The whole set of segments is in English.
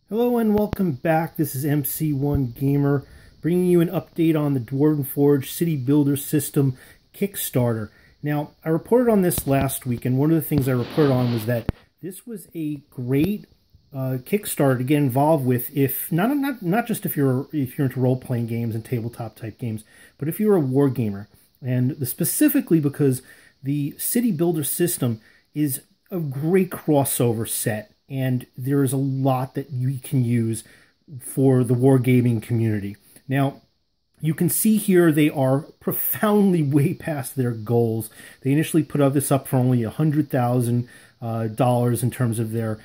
Hello and welcome back. This is MC1 Gamer bringing you an update on the Dwarven Forge City Builder System Kickstarter. Now, I reported on this last week, and one of the things I reported on was that this was a great Kickstarter to get involved with, if not just if you're into role-playing games and tabletop type games, but if you're a war gamer. And specifically because the City Builder System is a great crossover set. And there is a lot that you can use for the wargaming community. Now, you can see here they are profoundly way past their goals. They initially put this up for only $100,000 in terms of their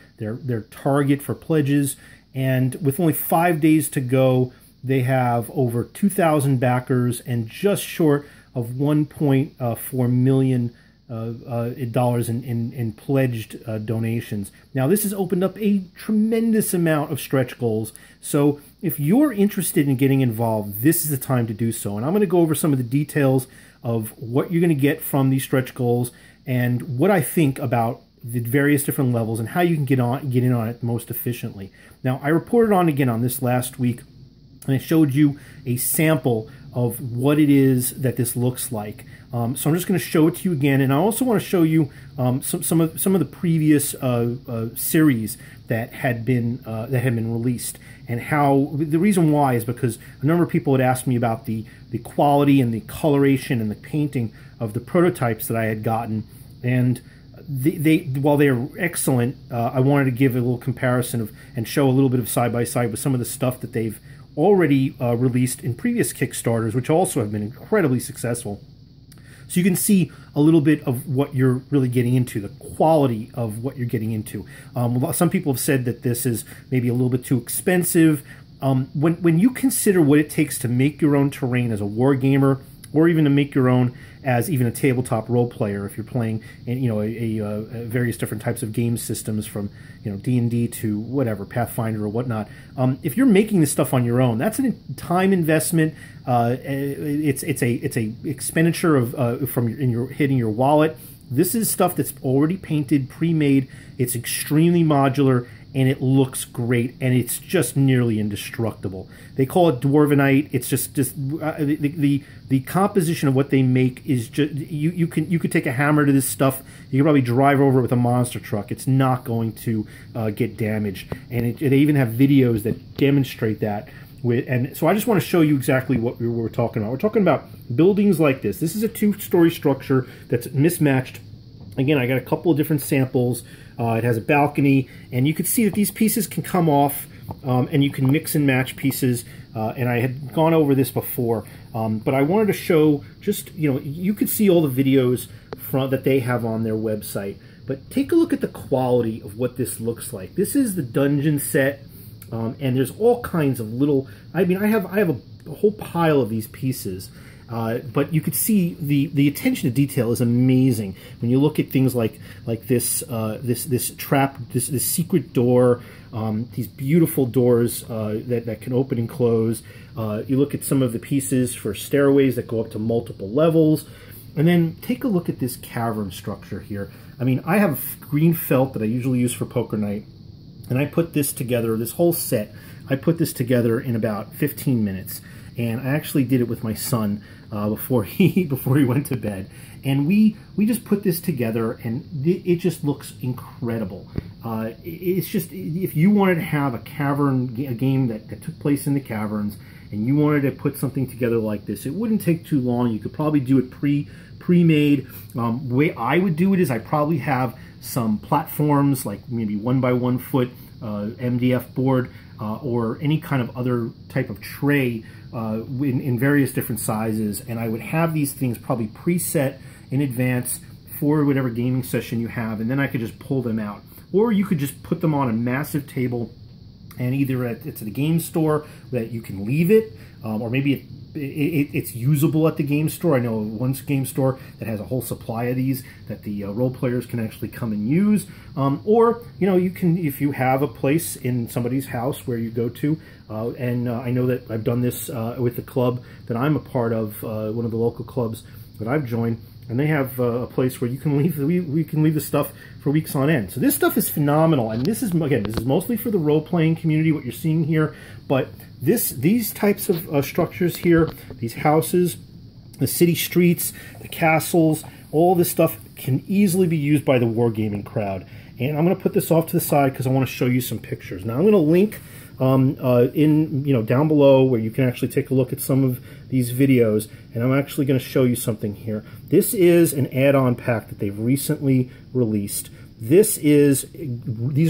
target for pledges. And with only 5 days to go, they have over 2,000 backers and just short of $1.4 million dollars in pledged donations. Now, this has opened up a tremendous amount of stretch goals. So if you're interested in getting involved, this is the time to do so. And I'm going to go over some of the details of what you're going to get from these stretch goals and what I think about the various different levels and how you can get in on it most efficiently. Now, I reported on again on this last week, and I showed you a sample of what it is that this looks like. So I'm just going to show it to you again, and I also want to show you some of the previous series that had been released, and how the reason why is because a number of people had asked me about the quality and the coloration and the painting of the prototypes that I had gotten, and while they are excellent, I wanted to give a little comparison and show a little bit of side by side with some of the stuff that they've already released in previous Kickstarters, which also have been incredibly successful. So you can see a little bit of what you're really getting into, the quality of what you're getting into. Some people have said that this is maybe a little bit too expensive. When you consider what it takes to make your own terrain as a war gamer, or even to make your own as even a tabletop role player, if you're playing, various different types of game systems from D&D to whatever, Pathfinder or whatnot. If you're making this stuff on your own, that's a time investment. It's a expenditure of hitting your wallet. This is stuff that's already painted, pre-made. It's extremely modular, and it looks great, and it's just nearly indestructible. They call it Dwarvenite. It's just the composition of what they make is just you could take a hammer to this stuff. You could probably drive over it with a monster truck. It's not going to get damaged, and they even have videos that demonstrate that. And so I just want to show you exactly what we're talking about. We're talking about buildings like this. This is a two-story structure that's mismatched. Again, I got a couple of different samples. It has a balcony, and you can see that these pieces can come off, and you can mix and match pieces. And I had gone over this before, but I wanted to show just, you could see all the videos that they have on their website. But take a look at the quality of what this looks like. This is the dungeon set, and there's all kinds of little. I mean, I have a whole pile of these pieces. But you could see the attention to detail is amazing when you look at things like this this trap, this secret door, these beautiful doors that can open and close. You look at some of the pieces for stairways that go up to multiple levels, and then take a look at this cavern structure here. I mean, I have green felt that I usually use for poker night, and I put this together, this whole set. I put this together in about 15 minutes. And I actually did it with my son before he went to bed, and we just put this together, and it just looks incredible. It's just, if you wanted to have a game that took place in the caverns, and you wanted to put something together like this, it wouldn't take too long. You could probably do it pre-made. The way I would do it is I probably have some platforms, like maybe 1 by 1 foot MDF board, or any kind of other type of tray in various different sizes, and I would have these things probably preset in advance for whatever gaming session you have, and then I could just pull them out. Or you could just put them on a massive table, and either it's at the game store that you can leave it, or maybe it's usable at the game store. I know one game store that has a whole supply of these that the role players can actually come and use. Or, you can, if you have a place in somebody's house where you go to, and I know that I've done this with the club that I'm a part of, one of the local clubs that I've joined. and they have a place where you can leave we can leave the stuff for weeks on end. So this stuff is phenomenal, and this is, again, this is mostly for the role-playing community, what you're seeing here, but these types of structures here, these houses, the city streets, the castles, all this stuff can easily be used by the wargaming crowd. And I'm going to put this off to the side because I want to show you some pictures. Now I'm going to link down below where you can actually take a look at some of these videos, and I'm actually going to show you something here. This is an add-on pack that they've recently released. These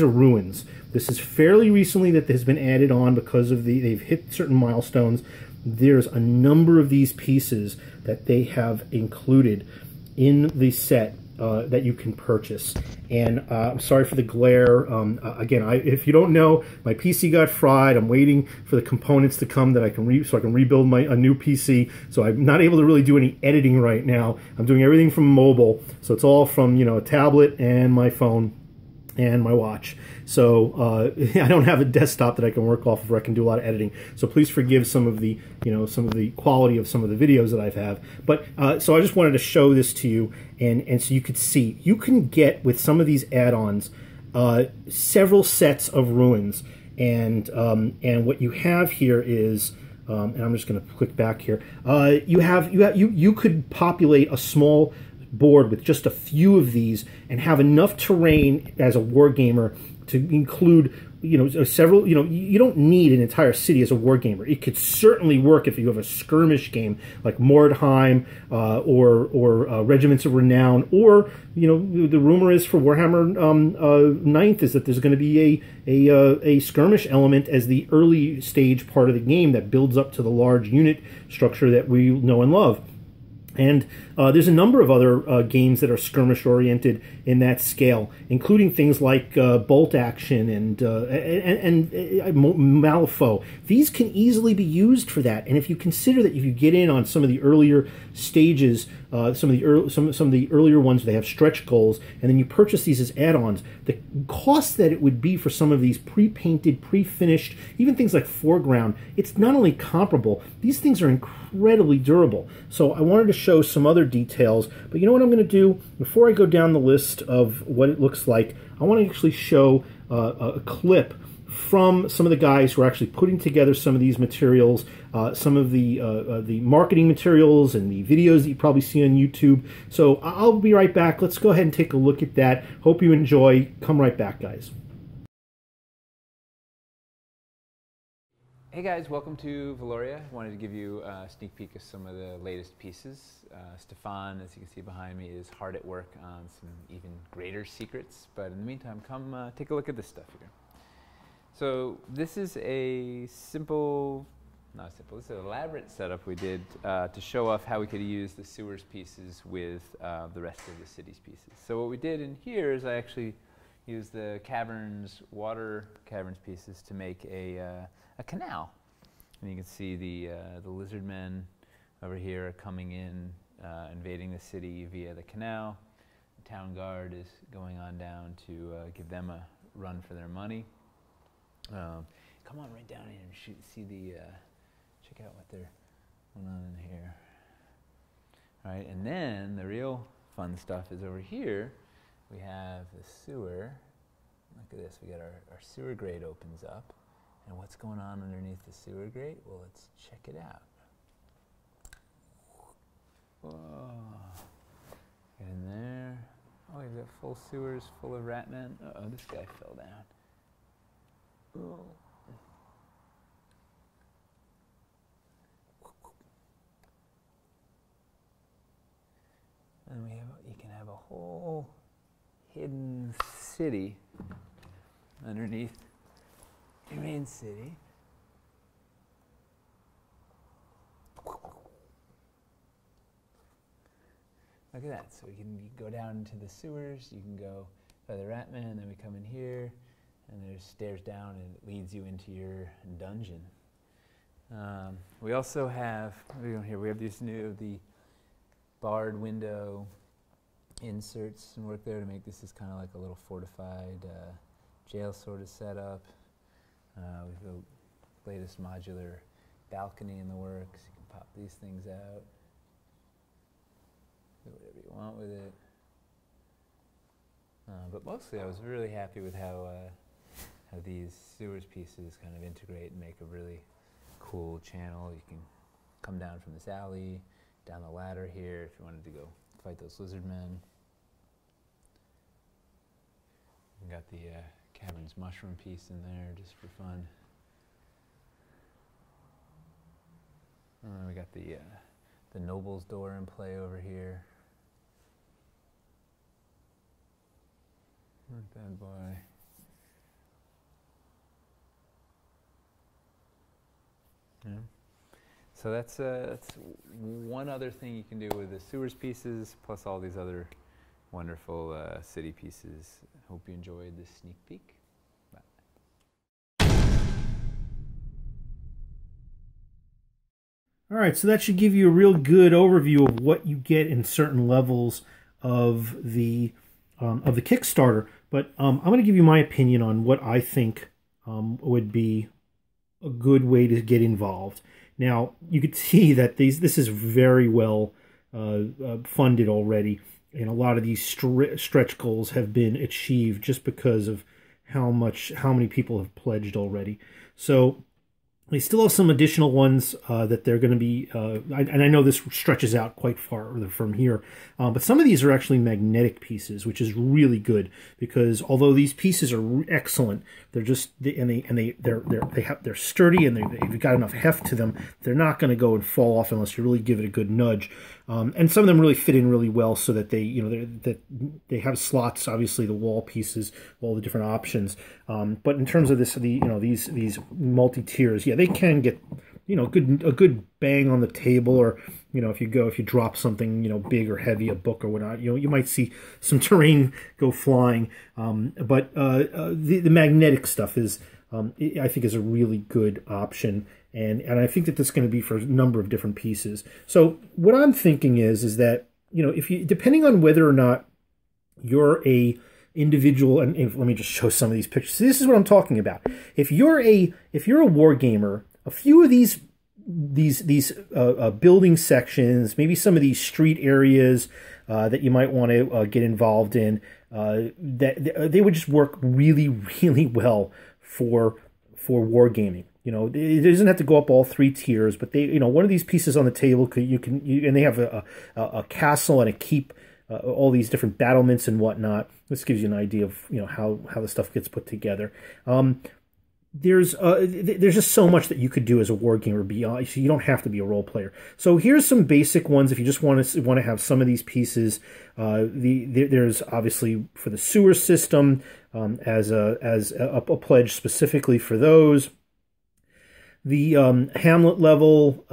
are ruins. This is fairly recently that has been added on because of they've hit certain milestones. There's a number of these pieces that they have included in the set that you can purchase. And I'm sorry for the glare. Again, if you don't know, my PC got fried. I'm waiting for the components to come that I can rebuild a new PC. So I'm not able to really do any editing right now. I'm doing everything from mobile, so it's all from a tablet and my phone and my watch. So I don't have a desktop that I can work off of where I can do a lot of editing. So please forgive some of the quality of some of the videos that I have. But so I just wanted to show this to you, and so you could see you can get with some of these add-ons several sets of ruins, and what you have here is. And I'm just going to click back here. You could populate a small board with just a few of these and have enough terrain as a wargamer to include several. You don't need an entire city as a wargamer. It could certainly work if you have a skirmish game like Mordheim or Regiments of Renown, or the rumor is for Warhammer 9th is that there's going to be a skirmish element as the early stage part of the game that builds up to the large unit structure that we know and love. And there's a number of other games that are skirmish-oriented in that scale, including things like Bolt Action and Malifaux. These can easily be used for that. And if you consider that if you get in on some of the earlier stages, some of the earlier ones, they have stretch goals, and then you purchase these as add-ons, the cost that it would be for some of these pre-painted, pre-finished, even things like Foreground, it's not only comparable, these things are incredibly durable. So I wanted to show some other details, but you know what I'm going to do? Before I go down the list of what it looks like, I want to actually show a clip from some of the guys who are actually putting together some of these materials, some of the marketing materials and the videos that you probably see on YouTube. So I'll be right back. Let's go ahead and take a look at that. Hope you enjoy. Come right back, guys. Hey guys, welcome to Valoria. I wanted to give you a sneak peek of some of the latest pieces. Stefan, as you can see behind me, is hard at work on some even greater secrets. But in the meantime, come take a look at this stuff here. So this is a this is an elaborate setup we did to show off how we could use the sewers pieces with the rest of the city's pieces. So what we did in here is I actually used the water caverns pieces to make a canal. And you can see the lizard men over here are coming in, invading the city via the canal. The town guard is going on down to give them a run for their money. Come on right down here and check out what they're going on in here. All right, and then the real fun stuff is over here. We have the sewer. Look at this, we got our sewer grate opens up. And what's going on underneath the sewer grate? Well, let's check it out. Whoa. Get in there. Oh, we've got full sewers full of rat men. Uh-oh, this guy fell down. Oh. And you can have a whole hidden city underneath your main city. Look at that. So we can go down into the sewers. You can go by the Ratman, then we come in here, and there's stairs down, and it leads you into your dungeon. We also have, we have the barred window inserts and work there to make this is kind of like a little fortified jail sort of setup. We've got the latest modular balcony in the works. You can pop these things out. Do whatever you want with it. But mostly I was really happy with how these sewers pieces kind of integrate and make a really cool channel. You can come down from this alley, down the ladder here if you wanted to go fight those lizard men. We got the cavern's mushroom piece in there just for fun. We got the noble's door in play over here. Not bad boy. Yeah. So that's one other thing you can do with the sewers pieces, plus all these other wonderful city pieces. Hope you enjoyed this sneak peek. Bye. All right, so that should give you a real good overview of what you get in certain levels of the Kickstarter. But I'm going to give you my opinion on what I think would be a good way to get involved. Now, you could see that this is very well funded already, and a lot of these stretch goals have been achieved just because of how many people have pledged already. So they still have some additional ones that they're going to be, and I know this stretches out quite far from here, but some of these are actually magnetic pieces, which is really good because although these pieces are excellent, they're just they're sturdy and they've got enough heft to them. They're not going to go and fall off unless you really give it a good nudge. And some of them really fit in really well, so that they have slots. Obviously, the wall pieces, all the different options. But in terms of these multi tiers, yeah, they can get a good bang on the table, or if you drop something big or heavy, a book or whatnot, you might see some terrain go flying. But the magnetic stuff is I think is a really good option. And I think that that's going to be for a number of different pieces. So what I'm thinking is that, if you, depending on whether or not you're a individual, and let me just show some of these pictures. So this is what I'm talking about. If you're a war gamer, a few of these building sections, maybe some of these street areas that you might want to get involved in, that they would just work really, really well for wargaming. It doesn't have to go up all 3 tiers, but one of these pieces on the table and they have a castle and a keep, all these different battlements and whatnot. This gives you an idea of how the stuff gets put together. There's just so much that you could do as a wargamer beyond, so you don't have to be a role player. So here's some basic ones if you just want to have some of these pieces. There's obviously for the sewer system as a pledge specifically for those. The Hamlet level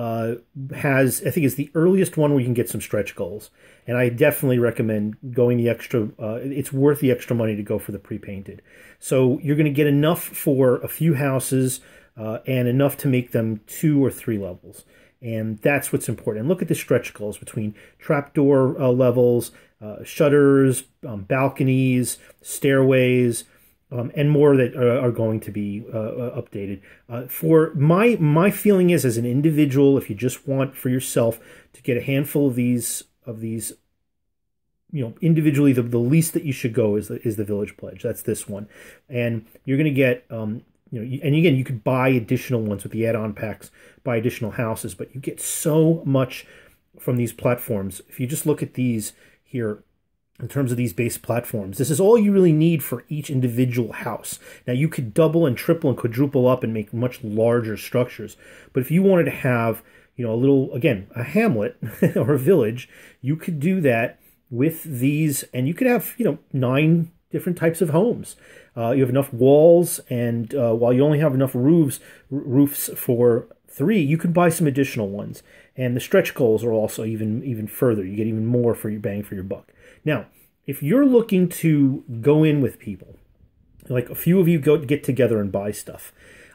has, I think, is the earliest one where you can get some stretch goals. And I definitely recommend going the extra, it's worth the extra money to go for the pre-painted. So you're going to get enough for a few houses and enough to make them 2 or 3 levels. And that's what's important. And look at the stretch goals between trapdoor levels, shutters, balconies, stairways, and more that are going to be updated. For my feeling is, as an individual, if you just want for yourself to get a handful of these, individually, the least that you should go is the Village Pledge. That's this one, and you're going to get, and again, you could buy additional ones with the add-on packs, buy additional houses, but you get so much from these platforms. If you just look at these here, in terms of these base platforms, this is all you really need for each individual house. Now, you could double and triple and quadruple up and make much larger structures. But if you wanted to have, a hamlet or a village, you could do that with these, and you could have, 9 different types of homes. You have enough walls, and while you only have enough roofs for 3, you can buy some additional ones. And the stretch goals are also even further. You get even more for your bang for your buck. Now, if you're looking to go in with people, like a few of you get together and buy stuff,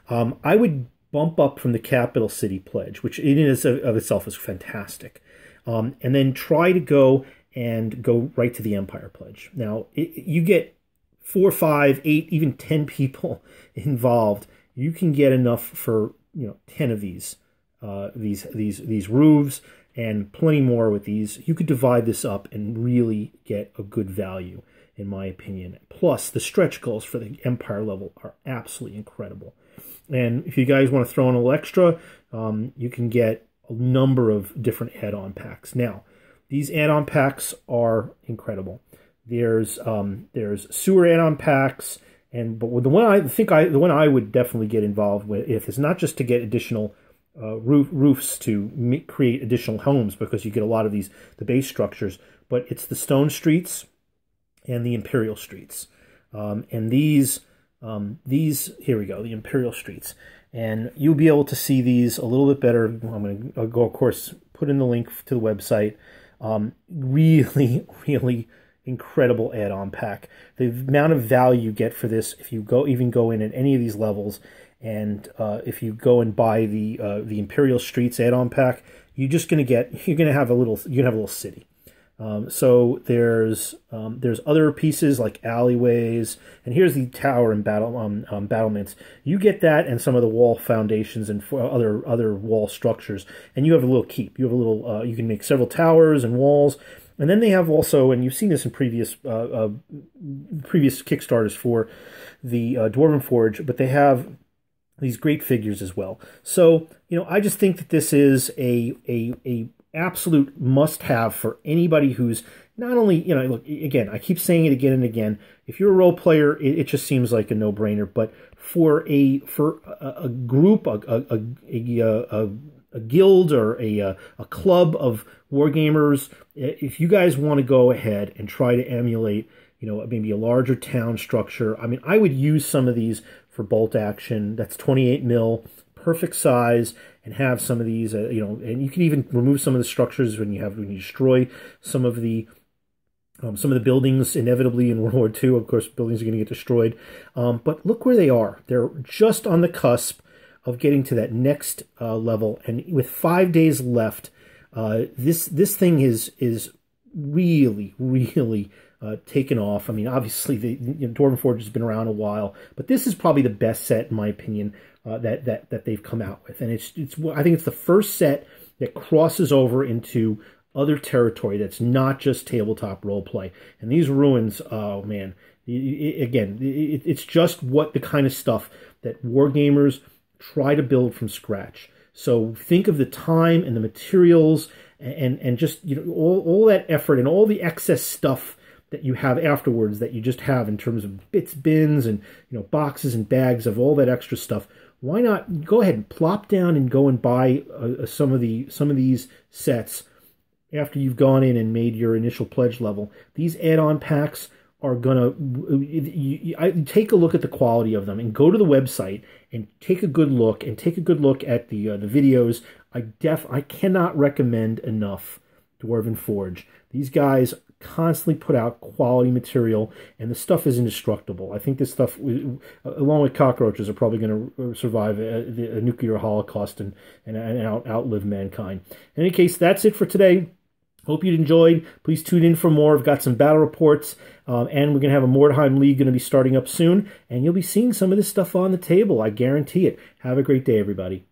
I would bump up from the Capital City Pledge, which in and of itself is fantastic, and then try to go right to the Empire Pledge. Now, you get 4, 5, 8, even 10 people involved. You can get enough for 10 of these roofs, and plenty more with these. You could divide this up and really get a good value, in my opinion. Plus, the stretch goals for the Empire level are absolutely incredible. And if you guys want to throw in a little extra, you can get a number of different add-on packs. Now, these add-on packs are incredible. There's sewer add-on packs, but the one I would definitely get involved with, if it's not just to get additional roofs to create additional homes, because you get a lot of the base structures, but it's the stone streets and the imperial streets. And these here we go, the imperial streets, and you'll be able to see these a little bit better. I'll go, of course, put in the link to the website. Really, really incredible add-on pack. The amount of value you get for this, if you even go in at any of these levels, and if you go and buy the Imperial Streets add-on pack, you're going to have a little city. So there's other pieces like alleyways, and here's the tower and battlements. You get that and some of the wall foundations and other wall structures, and you have a little keep. You have a little. You can make several towers and walls, and then they have also, and you've seen this in previous Kickstarters for the Dwarven Forge, but they have these great figures as well. So I just think that this is a absolute must-have for anybody who's not only, look, again, I keep saying it again and again, if you're a role player, it just seems like a no-brainer, but for a group, a guild or a club of wargamers, if you guys want to go ahead and try to emulate, maybe a larger town structure, I mean, I would use some of these for bolt action. That's 28 mil, perfect size, and have some of these, and you can even remove some of the structures when you destroy some of the buildings. Inevitably in World War II, of course, buildings are going to get destroyed. But look where they are. They're just on the cusp of getting to that next level, and with 5 days left, this thing is really, really taken off. I mean, obviously, the Dwarven Forge has been around a while, but this is probably the best set, in my opinion, that they've come out with, and I think it's the first set that crosses over into other territory that's not just tabletop role play. And these ruins, oh man, it's just what the kind of stuff that wargamers try to build from scratch. So think of the time and the materials and just all that effort and all the excess stuff that you have afterwards that you just have in terms of bins and boxes and bags of all that extra stuff. Why not go ahead and plop down and go and buy some of these sets after you've gone in and made your initial pledge level? These add-on packs are gonna take a look at the quality of them and go to the website and take a good look at the videos. I cannot recommend enough Dwarven Forge. These guys constantly put out quality material, and the stuff is indestructible. I think this stuff, along with cockroaches, are probably going to survive a nuclear holocaust and outlive mankind. In any case, that's it for today. Hope you enjoyed. Please tune in for more. I've got some battle reports, and we're going to have a Mordheim League going to be starting up soon, and you'll be seeing some of this stuff on the table. I guarantee it. Have a great day, everybody.